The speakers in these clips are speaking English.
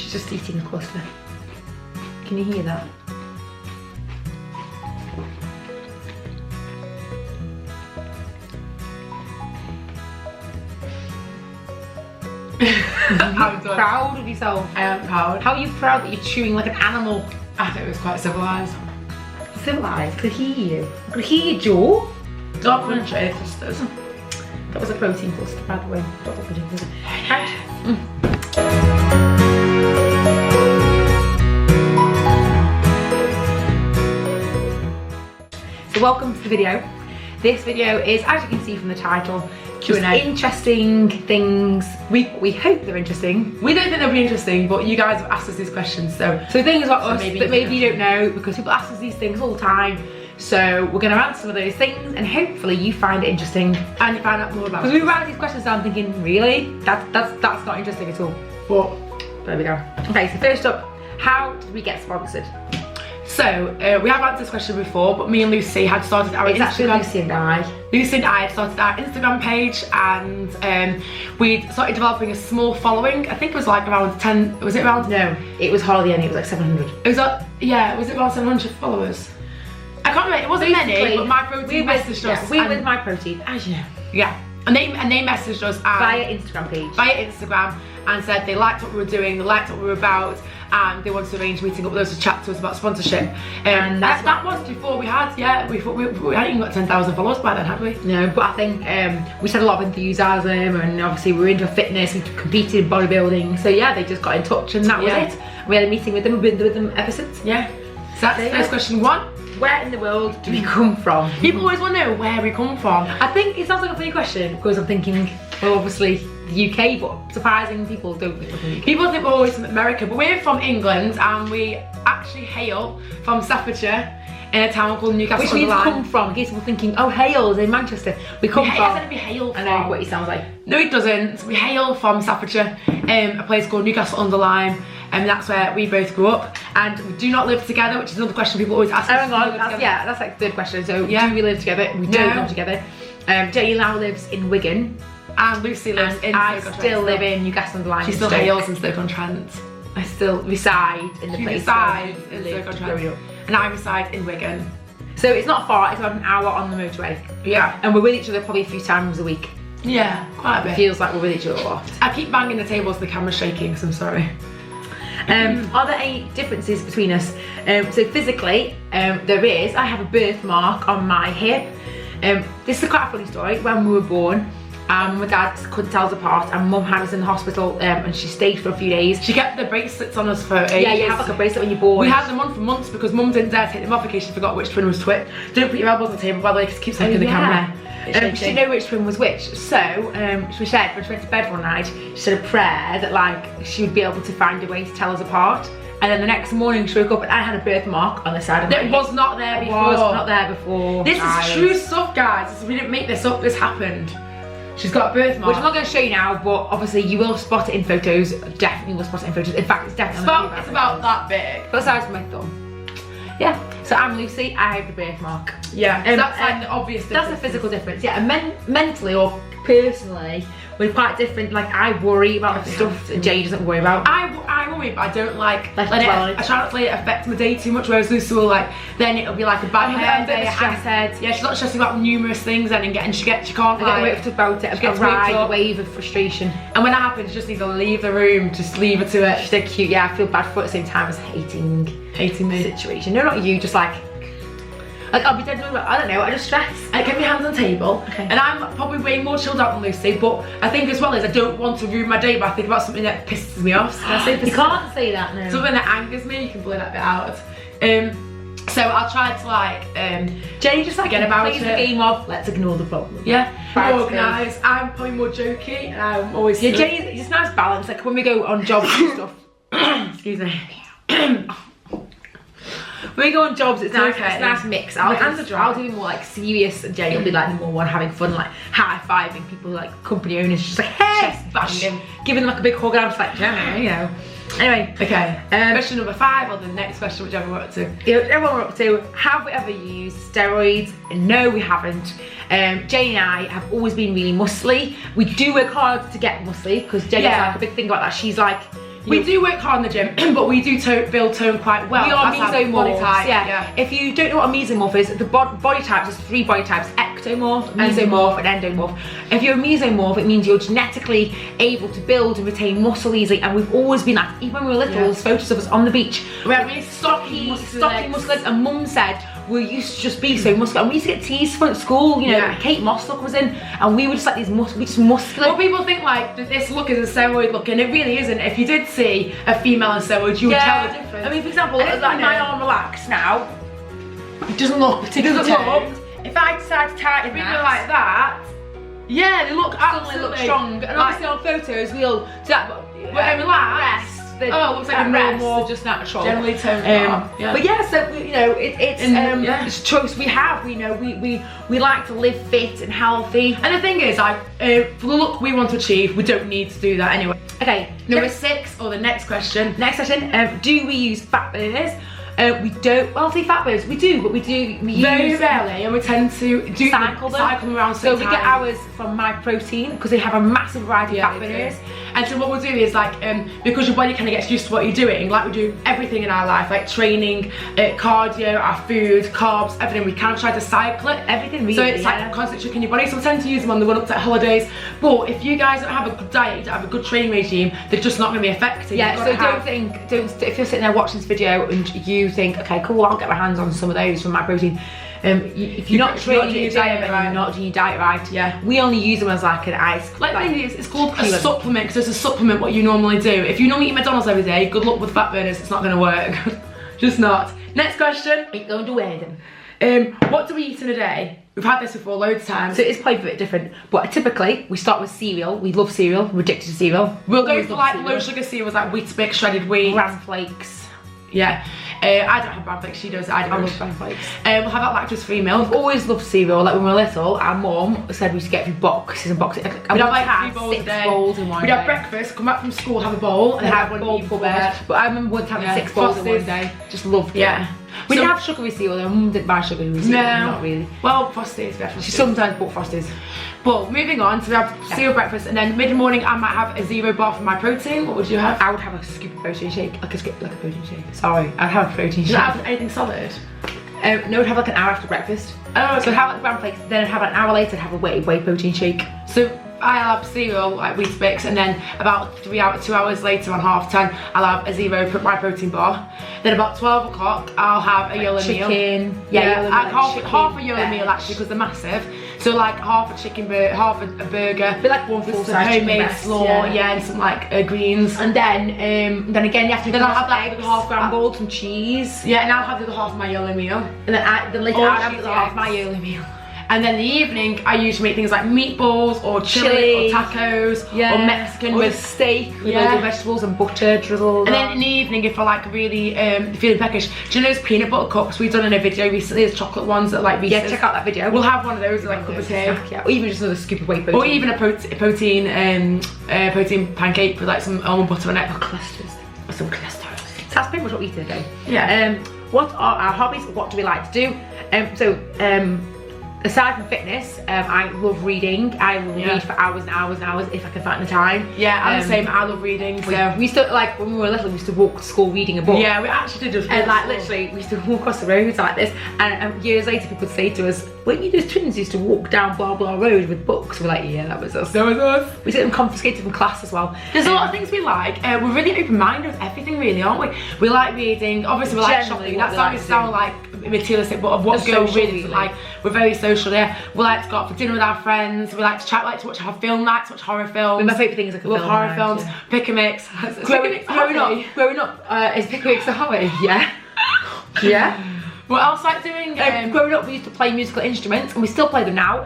She's just eating a cluster. Can you hear that? I'm proud of yourself. I am proud. How are you proud that you're chewing like an animal? I thought it was quite civilised. Civilised? Could hear you. Could hear your jaw. Dark crunchy clusters. That was a protein cluster, by the way. Not what we're doing, is it? So welcome to the video. This video is, as you can see from the title, just interesting things. We hope they're interesting. We don't think they'll be interesting, but you guys have asked us these questions, so things about us that maybe you don't know, because people ask us these things all the time. So we're going to answer some of those things, and hopefully you find it interesting and you find out more about it. Because we write these questions down thinking, really? That's not interesting at all. But there we go. Okay, so first up, how did we get sponsored? So, we have answered this question before, but me and Lucy had started our It's actually Instagram. Lucy and I had started our Instagram page, and we'd started developing a small following. I think it was like around 10, was it around? No, it was hardly any, it was like 700. It was like, yeah, was it around 700 followers? I can't remember, it wasn't many, but MyProtein messaged us. We with MyProtein, as you know. Yeah, and they messaged us via Instagram page. Via Instagram, and said they liked what we were doing, they liked what we were about, and they wanted to arrange a meeting up with us to chat to us about sponsorship. And that was before we had, we hadn't even got 10,000 followers by then, had we? No, but I think we had a lot of enthusiasm, and obviously we were into fitness, we competed in bodybuilding, so yeah, they just got in touch, and that was it. We had a meeting with them, we've been with them ever since. Yeah. So that's first question one. Where in the world do we come from? People always want to know where we come from. I think it sounds like a funny question, because I'm thinking, well, obviously the UK, but surprising people don't think we're from the UK. People think we're always from America, but we're from England, and we actually hail from Staffordshire in a town called Newcastle. Which means come from, in case people thinking, oh, Hales in Manchester. We come from. I said we hail from. I know what it sounds like. No, it doesn't. We hail from Staffordshire, a place called Newcastle-under-Lyme, and that's where we both grew up. And we do not live together, which is another question people always ask us. Oh my God, that's like the third question. So do we live together? We don't live together. Jane now lives in Wigan. And Lucy lives in Stoke-on-Trent. I still live in Newcastle-under-Lyme. She still hails in Stoke-on-Trent. I still reside in the place resides in Stoke-on-Trent. And I reside in Wigan. So it's not far, it's about an hour on the motorway. Yeah. And we're with each other probably a few times a week. Yeah, quite a bit. It feels like we're with each other a lot. I keep banging the table so the camera's shaking, so I'm sorry. Are there any differences between us? So physically, there is. I have a birthmark on my hip. This is quite a funny story. When we were born, my dad couldn't tell us apart, and Mum had us in the hospital, and she stayed for a few days. She kept the bracelets on us for ages. Yeah, you have like a bracelet when you're born. We had them on for months because Mum didn't dare take them off in case she forgot which twin was twit. Don't put your elbows on the table, by the way, because it keeps looking the camera. She didn't know which twin was which, so she said when she went to bed one night, she said a prayer that like she would be able to find a way to tell us apart. And then the next morning she woke up and I had a birthmark on the side of my hip. It was not there before. It was not there before. This is true stuff, guys. We didn't make this up, this happened. She's got a birthmark. Which I'm not going to show you now, but obviously you will spot it in photos. Definitely will spot it in photos. In fact, it's definitely it's about that big. But the size of my thumb. Yeah. So I'm Lucy, I have the birthmark. Yeah, so that's like the obvious difference. That's a physical difference, yeah. And mentally or personally, we're quite different. Like I worry about stuff that Jay doesn't worry about. I worry, but I don't like I try not to let it affect my day too much, whereas Lucy will like, then it'll be like a bad hair day, a stress head. Yeah, she's not stressing about numerous things then, and she can't like, get about it, a ride, wave of frustration. And when that happens, you just need to leave the room, just leave her to it. She's so cute, yeah, I feel bad for her at the same time as hating the situation. No, not you, just like I'll be dead annoyed, I don't know, I just stress. I get my hands on the table, and I'm probably way more chilled out than Lucy, but I think as well is I don't want to ruin my day, but I think about something that pisses me off. Can I say you can't say that, no. Something that angers me, you can blur that bit out. So I'll try to like, Jenny just like get about plays the game of, let's ignore the problem. Yeah, more organised. I'm probably more jokey, and I'm always Jenny, it's a nice balance, like when we go on jobs and stuff. Excuse me. When we go on jobs, it's nice, it's a nice mix. I'll do more like serious, and Jenny will be like the more one having fun, like high-fiving people, like company owners, just like, hey, chest bashing, giving them like a big hug, and I'm just like, yeah, you know. Anyway, okay. Question number 5, or the next question, whichever we're up to. Everyone we're up to, have we ever used steroids? No, we haven't. Jane and I have always been really muscly. We do work hard to get muscly, because Jenny's like a big thing about that. She's like, We do work hard in the gym, but we do build tone quite well. We are That's our body mesomorphs, type. yeah. If you don't know what a mesomorph is, the body types, there's 3 body types: ectomorph, mesomorph, and endomorph. If you're a mesomorph, it means you're genetically able to build and retain muscle easily, and we've always been like, even when we were little, there's photos of us on the beach. We had really stocky muscles, and Mum said we used to just be so muscular, and we used to get teased from at school, you know. Kate Moss look was in, and we were just like these muscular. Well, people think like this look is a steroid look, and it really isn't. If you did see a female in steroids, you would tell the difference. I mean, for example, like my arm relaxed now, it doesn't look particularly toned. If I decide to tighten people like that, yeah, they look absolutely look strong. And obviously on photos we'll do that, but relaxed. It looks like a normal, just natural, generally toned up. But yeah, so you know, it's a choice we have. We know we like to live fit and healthy. And the thing is, like, for the look we want to achieve, we don't need to do that anyway. Okay, number 6, or the next question. Do we use fat burners? We don't. Well, say fat burners, we do, but we use very rarely, and we tend to cycle them around. So we get ours from MyProtein because they have a massive variety of fat burners. And so what we'll do is like, because your body kind of gets used to what you're doing, like we do everything in our life, like training, cardio, our food, carbs, everything. We kind of try to cycle it, everything really. So it's like constantly tricking your body. So we tend to use them on the run up to holidays. But if you guys don't have a good diet, you don't have a good training regime, they're just not going to be effective. Yeah. So if you're sitting there watching this video and you think, okay, cool, I'll get my hands on some of those from MyProtein. If you're not training your diet right, you're not doing your diet right, we only use them as like an ice. Like the thing is, it's called a supplement, because it's a supplement what you normally do. If you normally eat McDonald's every day, good luck with fat burners, it's not going to work. Just not. Next question. Ain't going to wear them. What do we eat in a day? We've had this before loads of times. So it's probably a bit different, but typically we start with cereal. We love cereal, we're addicted to cereal. We'll go for like low sugar cereals like Wheatsbix, shredded wheat, bran flakes. Yeah. I don't have bran flakes, she does, I love bran flakes. We'll have that lactose-free milk. We've always loved cereal. Like when we were little, our mum said we used to get 3 boxes and boxes. We'd have like 3 bowls 6 a day. bowls in one We'd day. have breakfast, come back from school, have a bowl, and have one bowl before bed. But I remember once having 6 bowls in one day. Just loved it. Yeah. We didn't have sugary cereal though. Mum didn't buy sugary cereal. No. Not really. Well, Frosties, definitely. She sometimes bought Frosties. But moving on, so we have cereal breakfast, and then mid-morning I might have a 0 bar for MyProtein. What would you have? I would have a scoop of protein shake, like a protein shake. Sorry, I'd have a protein shake. Does that have anything solid? No, I'd have like an hour after breakfast. Oh, okay. So I'd have like bran flakes, then I'd have an hour later, I'd have a whey protein shake. So I'll have cereal, like Wheatsbix, and then about 2 hours later on 10:30, I'll have a 0 MyProtein bar. Then about 12 o'clock, I'll have a yellow meal. Chicken. Yeah, half a yellow meal actually, because they're massive. So like half a chicken burger, half a burger. Be like one full size homemade slaw, and some like greens. And then again you have to. Then I'll have that with half scrambled, some cheese. Yeah, and I'll have the other half of my yellow meal. And then later I'll have the other half of my yellow meal. And then in the evening, I usually make things like meatballs or chili or tacos or Mexican with steak with loads of vegetables and butter drizzled. And then in the evening, if I like really feeling peckish, do you know those peanut butter cups we've done in a video recently? There's chocolate ones that like Reese's. Yeah, check out that video. We'll have one of those like a cup of tea. Yeah, or even just another scoop of whey protein. Or even a protein pancake with like some almond butter on it. Or clusters. Or some clusters. So that's pretty much what we eat today. Yeah. What are our hobbies? What do we like to do? Aside from fitness, I love reading. I will read for hours and hours and hours if I can find the time. Yeah, I'm the same. I love reading. So we used to, like when we were little, we used to walk to school reading a book. Yeah, we actually did. And like literally, we used to walk across the roads like this. And years later, people would say to us, "Weren't you those twins who used to walk down blah blah road with books?" We're like, "Yeah, that was us." That was us. We get them confiscated from class as well. There's a lot of things we like. We're really open-minded with everything, really, aren't we? We like reading. Obviously, we like shopping. That sounds like materialistic, but of what girls really like. We're very social. Yeah, we like to go out for dinner with our friends. We like to chat. We like to watch our film nights, watch horror films. My favourite thing is like love horror films. Pick a mix. Growing up, is pick a mix a hobby? Yeah. Yeah. What else like doing? Growing up, we used to play musical instruments, and we still play them now.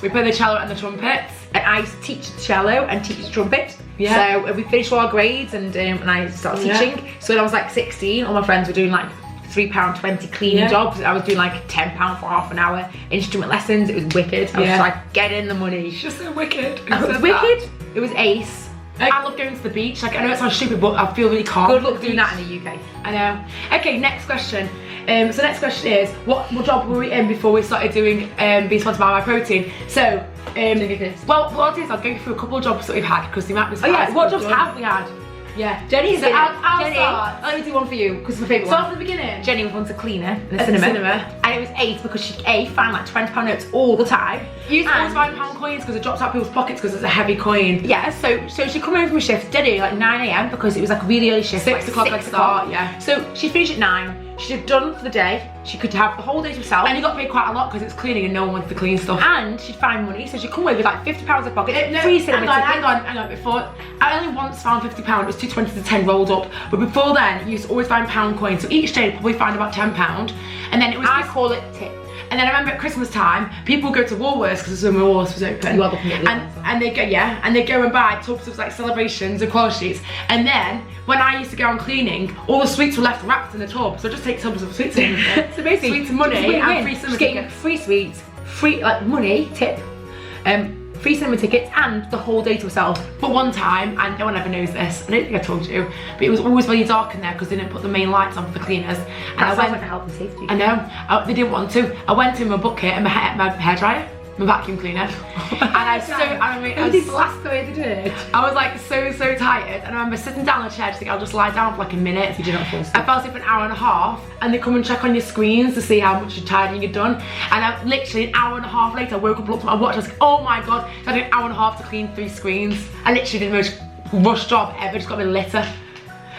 We play the cello and the trumpet. And I used to teach the cello and teach the trumpet. Yeah. So we finished all our grades, and I started teaching. So when I was like 16, all my friends were doing like £3.20 cleaning jobs. I was doing like £10 for half an hour instrument lessons. It was wicked. I was like, get in the money. It's just so wicked. It was wicked. It was ace. I love going to the beach. Like I know it sounds stupid, but I feel really calm. Good luck doing that in the UK. I know. Okay, next question. So next question is, what job were we in before we started doing being sponsored by MyProtein? So, well, what it is, I'll go through a couple of jobs that we've had because they might be. What jobs have we had? Yeah. Jenny's So been I'll Jenny, start. let me do one for you, because it's my favourite Start one. from the beginning. Jenny was a cleaner in the At the cinema. cinema. And it was ace because she found like £20 notes all the time. You used to always find £1 coins because it drops out people's pockets because it's a heavy coin. Yeah, so she'd come home from a shift steady like 9 AM because it was like a really early shift. 6 o'clock like I'd start, yeah. So she'd finish at 9, she'd have done for the day, she could have the whole day to herself. And you got paid quite a lot because it's cleaning and no one wants to clean stuff. And she'd find money, so she'd come away with like £50 in her pocket, No, free cinema tickets. hang on, before, I only once found £50, it was 2 20 to 10 rolled up, but before then, you used to always find £1 coins, so each day you'd probably find about £10, and then it was I call it tip. and then I remember at Christmas time, people would go to Woolworths because the Woolworths was open. You are looking at and they go, yeah, and they go and buy tubs of like celebrations and quality sheets. And then when I used to go on cleaning, all the sweets were left wrapped in the tub. So just take tubs of sweets in. So basically, sweets and money and free cinema tickets. Free sweets, free like money, tip, free cinema tickets, and the whole day to herself. But one time, and no one ever knows this, I don't think I told you, but it was always really dark in there because they didn't put the main lights on for the cleaners. And That sounds like a health and safety. I know, they didn't want to. I went in my bucket and my hairdryer, my vacuum cleaner, and I was like so tired, and I remember sitting down on the chair just thinking I'll just lie down for like a minute. You did not fall asleep. I fell asleep for an hour and a half, and they come and check on your screens to see how much tidying you'd done. And I literally an hour and a half later, I woke up, looked at my watch, I was like, oh my god, I had an hour and a half to clean 3 screens. I literally did the most rush job ever, just got me litter.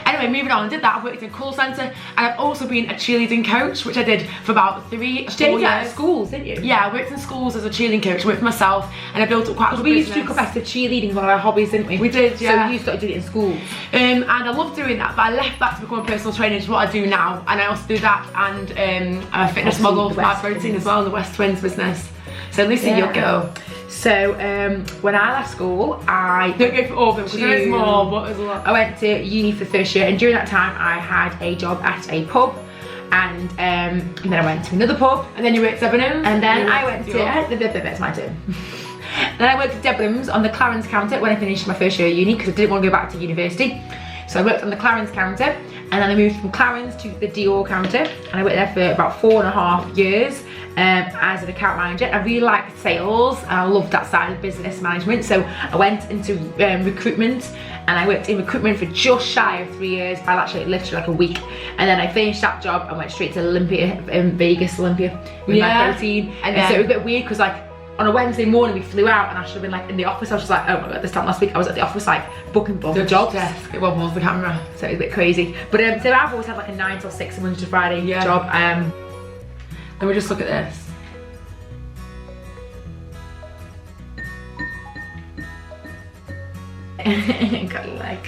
Anyway, moving on, I did that. I've worked in a call centre, and I've also been a cheerleading coach, which I did for about 3 or 4 years. Schools, didn't you? Yeah, I worked in schools as a cheerleading coach, worked for myself, and I built up quite a good We used to do business. competitive cheerleading, one of our hobbies, didn't we? We did, yeah. So you started doing it in schools. And I loved doing that, but I left that to become a personal trainer, which is what I do now. And I also do that, and I'm a fitness model for MyProtein as well, in the West Twins business. So Lucy, you'll go. So when I left school, I Don't go for all of them because there is more, but there's a lot. I went to uni for the first year, and during that time I had a job at a pub, and then I went to another pub, And then you worked at Debenhams. and then I went to that's my turn. Then I worked at Debenhams on the Clarence counter when I finished my first year of uni because I didn't want to go back to university. So I worked on the Clarence counter, and then I moved from Clarence to the Dior counter, and I worked there for about 4.5 years as an account manager. I really liked sales, and I loved that side of business management, so I went into recruitment, and I worked in recruitment for just shy of 3 years, by actually literally like a week, and then I finished that job and went straight to Olympia, Vegas Olympia, with MyProtein. And so it was a bit weird because like on a Wednesday morning we flew out, and I should have been like in the office. I was just like, oh my god, this time last week I was at the office like booking for jobs. Desk. It was the camera. So it was a bit crazy. But so I've always had like a 9 till 6 Monday to Friday job. Let me just look at this. Got a leg.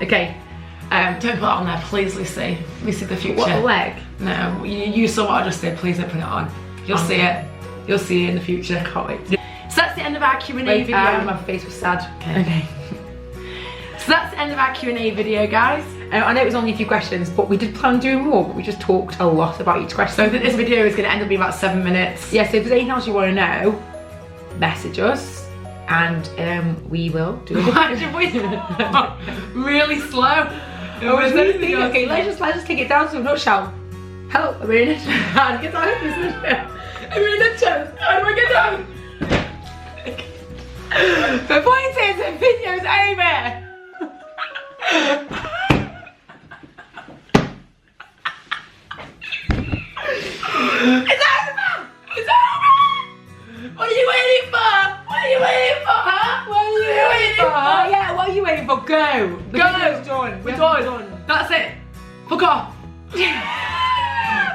Okay. Don't put that on there, please, Lucy. Lucy the future. What, a leg? No, you saw what I just did. Please don't put it on. You'll see it. You'll see it in the future. Can't wait. So that's the end of our Q&A video. My face was sad. Okay. So that's the end of our Q&A video, guys. I know it was only a few questions, but we did plan on doing more, but we just talked a lot about each question. So I think this video is going to end up being about 7 minutes. Yeah, so if there's anything else you want to know, message us, and we will do it. Really slow. Okay, let's just take it down to a nutshell. Hello, I'm in it. How do I get down? I'm in a chest. How do I get down? The point is, the video's over. It's over! It's over! What are you waiting for? What are you waiting for, huh? What are you waiting for? Yeah, what are you waiting for? Go! The video's done. We're done. That's it. Fuck off.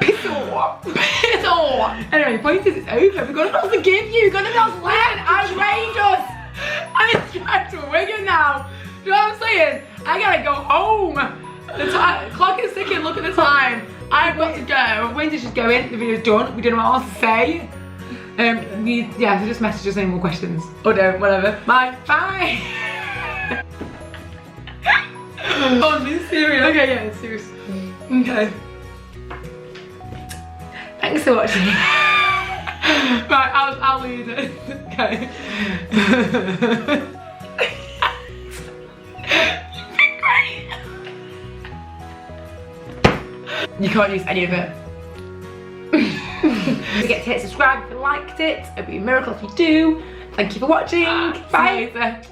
Piss off. Piss off. Anyway, the point is it's over. We've got nothing else to give you. We've got nothing else left. Outrageous. I'm trying to wing it now. You know what I'm saying? I gotta go home. The clock is ticking. Look at the time. I've got to go. Wendy's just going. The video's done. We don't know what else to say. Yeah, so just message us any more questions. Or don't, whatever. Bye. Bye. Oh, be serious. Okay, yeah, serious. Okay. Thanks for watching. Right, I'll leave it. Okay. You've been great. You can't use any of it. Don't forget to hit subscribe if you liked it. It'd be a miracle if you do. Thank you for watching. Bye. See you later.